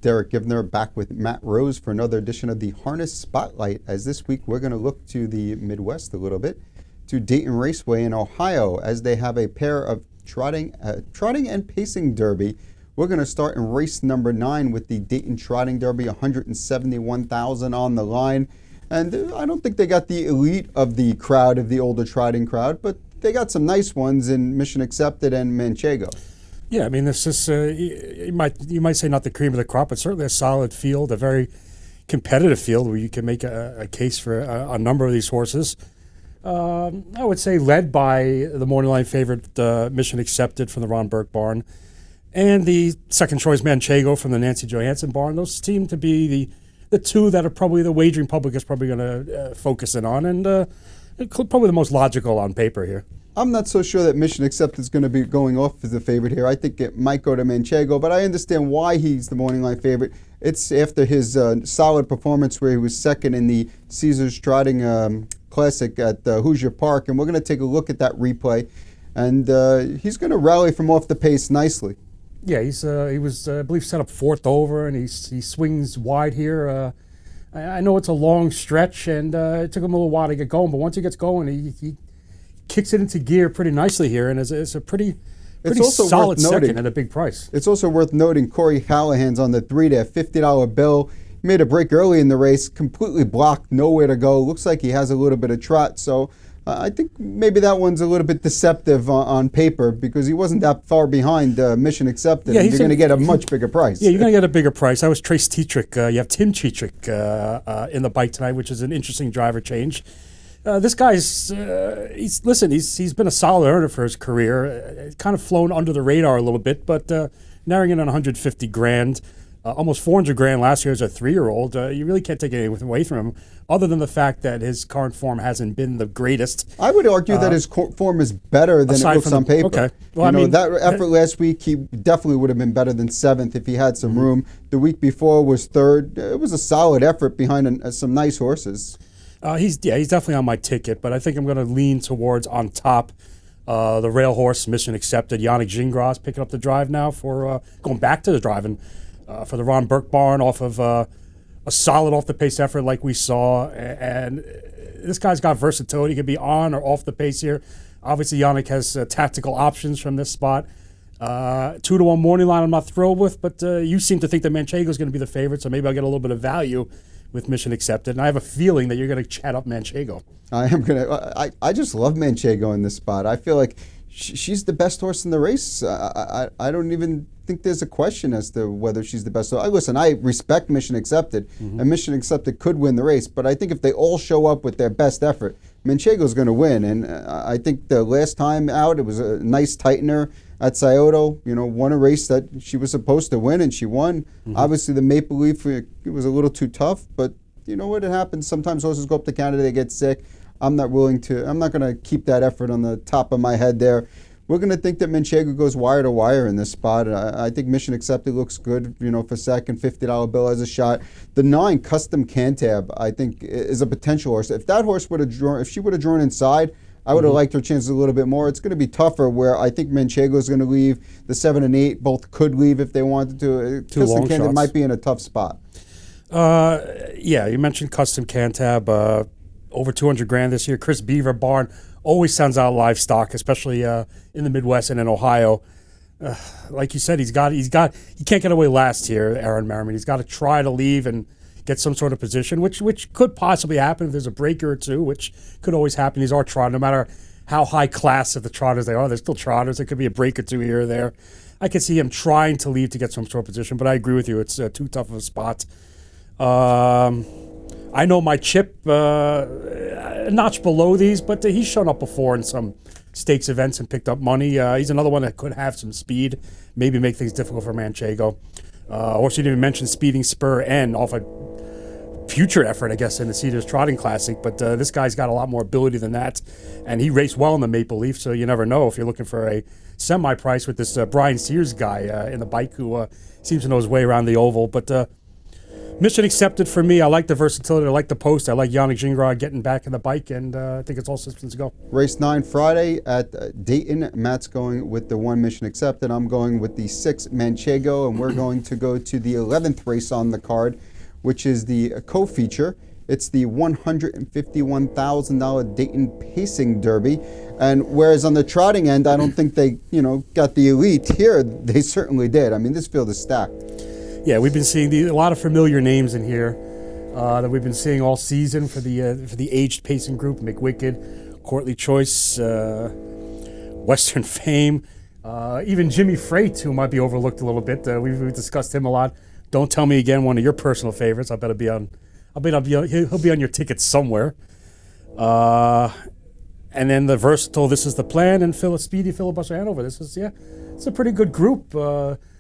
Derick Giwner back with Matt Rose for another edition of the Harness Spotlight. As this week we're going to look to the Midwest a little bit, to Dayton Raceway in Ohio, as they have a pair of trotting and pacing derby. We're going to start in race number 9 with the Dayton Trotting Derby, $171,000 on the line. And I don't think they got the elite of the crowd, of the older trotting crowd, but they got some nice ones in Mission Accepted and Manchego. Yeah, I mean, this is you might say not the cream of the crop, but certainly a solid field, a very competitive field where you can make a case for a number of these horses. I would say led by the morning line favorite Mission Accepted from the Ron Burke barn, and the second choice Manchego from the Nancy Johansson barn. Those seem to be the two that are probably the wagering public is probably going to focus in on, and probably the most logical on paper here. I'm not so sure that Mission Accepted is going to be going off as the favorite here. I think it might go to Manchego, but I understand why he's the morning line favorite. It's after his solid performance where he was second in the Caesars Trotting Classic at Hoosier Park, and we're going to take a look at that replay, and he's going to rally from off the pace nicely. Yeah, he was I believe set up fourth over, and he swings wide here. I know it's a long stretch, and it took him a little while to get going, but once he gets going, he kicks it into gear pretty nicely here, and it's a pretty solid second at a big price. It's also worth noting Corey Hallahan's on the 3 there, $50 bill. He made a break early in the race, completely blocked, nowhere to go. Looks like he has a little bit of trot, so I think maybe that one's a little bit deceptive on paper because he wasn't that far behind Mission Accepted. Yeah, you're going to get a much bigger price. Yeah, you're going to get a bigger price. I was Trace Tetrick. You have Tim Tetrick in the bike tonight, which is an interesting driver change. This guy's he's been a solid earner for his career. Kind of flown under the radar a little bit, but narrowing in on $150,000, almost $400,000 last year as a 3-year-old. You really can't take anything away from him, other than the fact that his current form hasn't been the greatest. I would argue that his form is better than it looks on paper. Okay, well, that effort last week, he definitely would have been better than 7th if he had some room. The week before was 3rd. It was a solid effort behind some nice horses. He's definitely on my ticket, but I think I'm going to lean towards on top the rail horse Mission Accepted. Yannick Gingras picking up the drive now for going back to the driving for the Ron Burke barn off of a solid off the pace effort like we saw, and this guy's got versatility. He could be on or off the pace here. Obviously, Yannick has tactical options from this spot. 2-1 morning line I'm not thrilled with, but you seem to think that Manchego is going to be the favorite, so maybe I'll get a little bit of value with Mission Accepted, and I have a feeling that you're going to chat up Manchego. I am going to. I just love Manchego in this spot. I feel like she's the best horse in the race. I don't even think there's a question as to whether she's the best. Listen, I respect Mission Accepted, and Mission Accepted could win the race, but I think if they all show up with their best effort, Manchego's going to win. And I think the last time out, it was a nice tightener at Scioto, won a race that she was supposed to win, and she won. Obviously, the Maple Leaf, it was a little too tough, but you know what? It happens. Sometimes horses go up to Canada, they get sick. I'm not going to keep that effort on the top of my head there. We're going to think that Manchego goes wire to wire in this spot. I think Mission Accepted looks good, for second. $50 bill as a shot. The 9 Custom Cantab, I think, is a potential horse. If that horse would have drawn, if she would have drawn inside, I would have liked her chances a little bit more. It's going to be tougher where I think Manchego is going to leave. The 7 and 8 both could leave if they wanted to. Custom Cantab might be in a tough spot. Yeah, you mentioned Custom Cantab, over $200,000 this year. Chris Beaver barn always sends out livestock, especially in the Midwest and in Ohio. Like you said, he can't get away last here, Aaron Merriman. He's got to try to leave and get some sort of position, which could possibly happen if there's a breaker or two, which could always happen. These are trotters, no matter how high class of the trotters they are. They're still trotters. There could be a break or two here or there. I could see him trying to leave to get some sort of position, but I agree with you. It's too tough of a spot. I know my chip, a notch below these, but he's shown up before in some stakes events and picked up money. He's another one that could have some speed, maybe make things difficult for Manchego. Also, you didn't even mention Speeding Spur N off a future effort, I guess, in the Cedars Trotting Classic, but this guy's got a lot more ability than that, and he raced well in the Maple Leaf, so you never know if you're looking for a semi-price with this Brian Sears guy in the bike who seems to know his way around the oval. But Mission accepted for me. I like the versatility. I like the post. I like Yannick Gingras getting back in the bike, and I think it's all systems go. Race 9 Friday at Dayton. Matt's going with the 1 Mission accepted. I'm going with the 6 Manchego, and we're going to go to the 11th race on the card, which is the co-feature. It's the $151,000 Dayton Pacing Derby. And whereas on the trotting end, I don't think they, got the elite, here they certainly did. I mean, this field is stacked. Yeah, we've been seeing a lot of familiar names in here that we've been seeing all season for the aged pacing group. McWicked, Courtly Choice, Western Fame, even Jimmy Freight, who might be overlooked a little bit. We've discussed him a lot. Don't Tell Me Again, one of your personal favorites. He'll be on your ticket somewhere. And then the versatile, This Is the Plan, and Speedy Filibuster Hanover. It's a pretty good group.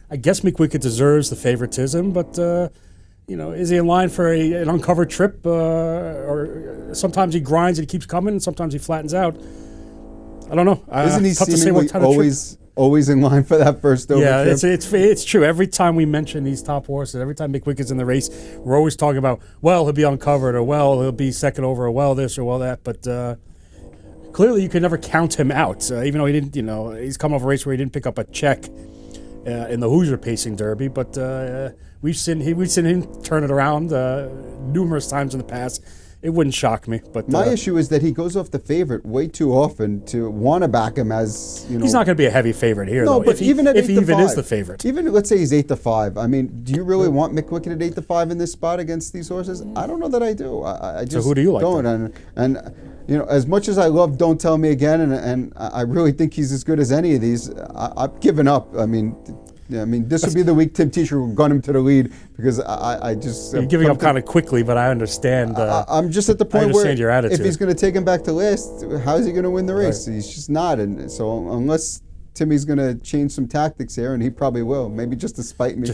I guess McWicked deserves the favoritism, but is he in line for an uncovered trip? Or sometimes he grinds and he keeps coming, and sometimes he flattens out. I don't know. Isn't he seemingly always in line for that first over trip? Yeah, it's true. Every time we mention these top horses, every time McWicked's in the race, we're always talking about, well, he'll be uncovered, or well, he'll be second over, or well this, or well that. But clearly, you can never count him out, even though he didn't. He's come off a race where he didn't pick up a check in the Hoosier Pacing Derby, but we've seen him turn it around numerous times in the past. It wouldn't shock me. But my issue is that he goes off the favorite way too often to want to back him as, He's not going to be a heavy favorite here, no, though. but even at 8 to 5. If he even is the favorite. Even, let's say he's 8 to 5. I mean, do you really want McWicked at 8 to 5 in this spot against these horses? I don't know that I do. I just so who do you like don't. And as much as I love Don't Tell Me Again, and I really think he's as good as any of these, I've given up. I mean, this would be the week Tim Teacher would gun him to the lead, because I just... You're giving up kind of quickly, but I understand. I'm just at the point where your attitude. If he's going to take him back to last, how is he going to win the race? Right. He's just not. And so unless Timmy's going to change some tactics here, and he probably will, maybe just to spite me.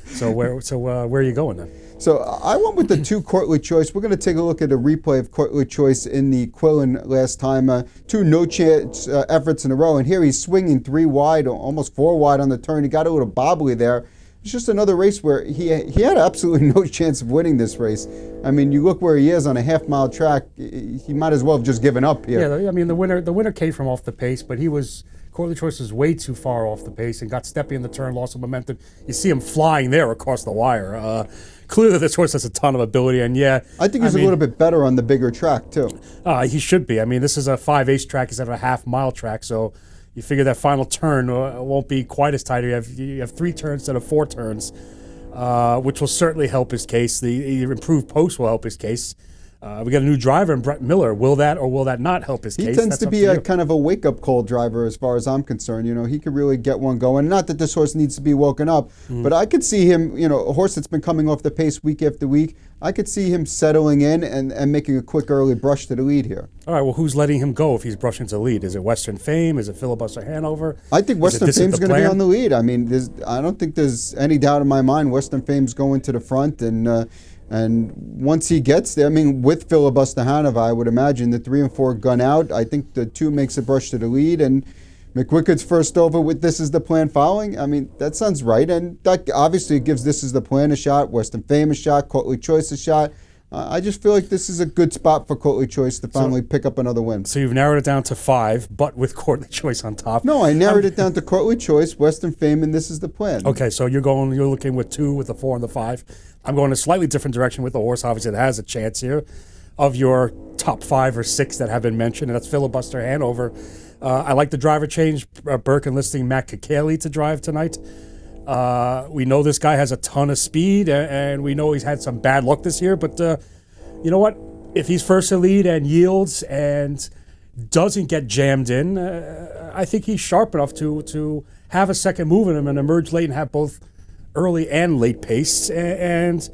So where are you going then? So I went with the 2 Courtly Choice. We're going to take a look at a replay of Courtly Choice in the Quillen last time. 2 no-chance efforts in a row, and here he's swinging 3 wide, almost 4 wide on the turn. He got a little bobbly there. It's just another race where he had absolutely no chance of winning this race. I mean, you look where he is on a half-mile track. He might as well have just given up here. Yeah, I mean, the winner came from off the pace, but Courtly Choice was way too far off the pace and got steppy in the turn, lost some momentum. You see him flying there across the wire. Clearly, this horse has a ton of ability, and I think he's a little bit better on the bigger track too. He should be. I mean, this is a 5/8 track instead of a half-mile track, so you figure that final turn won't be quite as tight. You have 3 turns instead of 4 turns, which will certainly help his case. The improved post will help his case. We got a new driver in Brett Miller. Will that or will that not help his case? He tends to be a kind of a wake-up call driver as far as I'm concerned. He could really get one going. Not that this horse needs to be woken up, but I could see him, a horse that's been coming off the pace week after week, I could see him settling in and making a quick early brush to the lead here. All right, well, who's letting him go if he's brushing to the lead? Is it Western Fame? Is it Filibuster Hanover? I think Western Fame's going to be on the lead. I mean, I don't think there's any doubt in my mind Western Fame's going to the front, and once he gets there, I mean, with Filibuster Hanover, I would imagine the 3 and 4 gun out. I think the 2 makes a brush to the lead, and McWicked's first over with This Is the Plan following. I mean, that sounds right, and that obviously gives This Is the Plan a shot, Western Fame a shot, Courtly Choice a shot. I just feel like this is a good spot for Courtly Choice to finally pick up another win. So you've narrowed it down to 5, but with Courtly Choice on top. No, I narrowed it down to Courtly Choice, Western Fame, and This Is the Plan. Okay, so you're looking with 2, with the 4 and the 5. I'm going a slightly different direction with the horse, obviously, that has a chance here. Of your top 5 or 6 that have been mentioned, and that's Filibuster Hanover. I like the driver change. Burke enlisting Matt Kakali to drive tonight. We know this guy has a ton of speed, and we know he's had some bad luck this year, but you know what? If he's first to lead and yields and doesn't get jammed in, I think he's sharp enough to have a second move in him and emerge late and have both early and late pace, and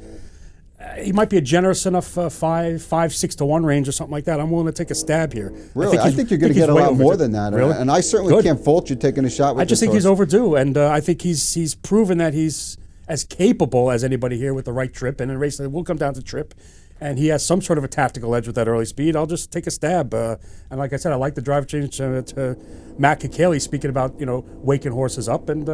he might be a generous enough 5-6 to 1 range or something like that. I'm willing to take a stab here. Really, I think you're going to get a lot more than that. Really? And I certainly can't fault you taking a shot with I just think he's overdue, and I think he's proven that he's as capable as anybody here with the right trip. And in a race that will come down to trip, and he has some sort of a tactical edge with that early speed. I'll just take a stab. And like I said, I like the drive change to Matt Kakali, speaking about waking horses up, and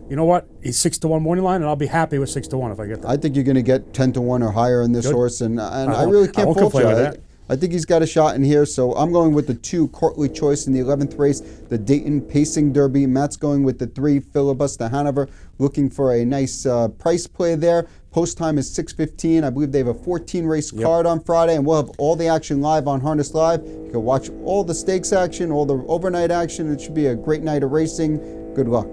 you know what? He's 6-1 morning line, and I'll be happy with 6-1 if I get that. I think you're going to get 10-1 or higher in this Good. horse, and I won't- really I can't won't fault complain you. with that. I think he's got a shot in here, so I'm going with the 2 Courtly Choice in the 11th race, the Dayton Pacing Derby. Matt's going with the 3 Filibuster Hanover, looking for a nice price play there. Post time is 6:15. I believe they have a 14-race card on Friday, and we'll have all the action live on Harness Live. You can watch all the stakes action, all the overnight action. It should be a great night of racing. Good luck.